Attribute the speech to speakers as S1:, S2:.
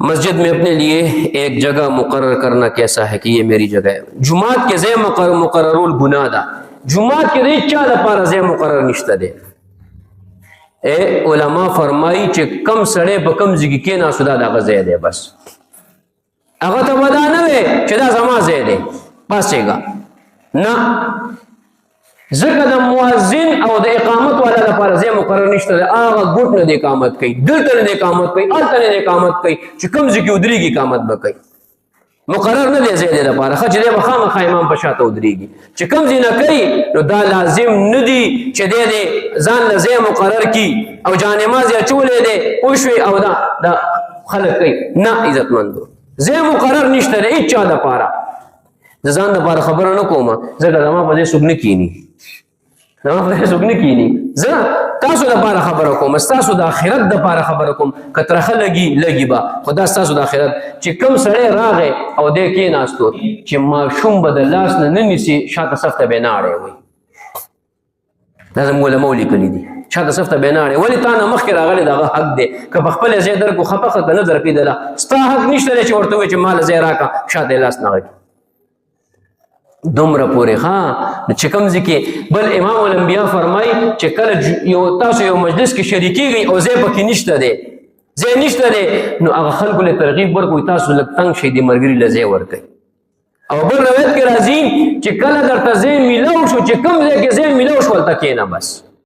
S1: मस्जिद में अपने लिए एक जगह मुकर्रर करना कैसा है कि ये मेरी जगह है। जुमात के ज़े मुकर्ररुल गुनाह दा, जुमात के ज़े चा लपारा ज़े मुकर्रर निश्ता दे। ए उलमा फरमाई चे कम सड़े प कम जिगी के ना सुदा दा ज़े दे बस अगर तो बदा न वे चदा जमा ज़े दे पासेगा ना ज़िक्र द मुअज्जिन और द इकामत वाला लपारा ज़े मुकर्रर निश्ता दे। आगा गुट ने दे इकामत कई, दिल तने दे इकामत कई, अल तने दे इकामत कई, चे कम जिगी उदरी की इकामत बकई मुकर्रर न दे ज़े दे लपारा खच दे बखा मखा इमाम पशाता उदरीगी चे कम जी न कई तो दा लाजिम नदी चे दे दे जान लज़े मुकर्रर की और जानमाज या चूले दे उशवे और दा खलक कई ना इज्जतमंदो ज़े मुकर्रर निश्ता दे इच्छा दा पारा जान दा पारा खबर न कोमा जगह दमा बजे सुगने कीनी दमा बजे सुगने कीनी ज़रा तासु दा पारा खबर कोम तासु दा आखिरत दा पारा खबर कोम कतरख लगी बा खुदा तासु दा आखिरत चे कम सड़े रागे और दे के नास्तो चे माशूम बदलास न निसी शाता सफ्ता बेनाड़े हुई लازم ولا مولي کلی دي شاته صفته بیناړي ولی تا نه مخکې راغلی دغه حق دی که په خپل ځای در کو خپخه که نظر پیدله ستا حق نشته چې ورته وایي چې مال ځای راکا شاته لاس نه غږي دومره پورې ها چې کوم ځای کې بل امام الانبیا فرمایي چې کله یو تاسو یو مجلس کې شریکیږئ او ځای پکې نشته دی ځای نشته دی نو هغه خلکو له ترغیب ورکوئ تاسو لږ تنګ شئ د ملګري له ځای ورکوئ او بل روایت کې راځي چې کله درته ځای میلاو شو چې کوم ځای کې ځای میلاو شو هلته کښېنه بس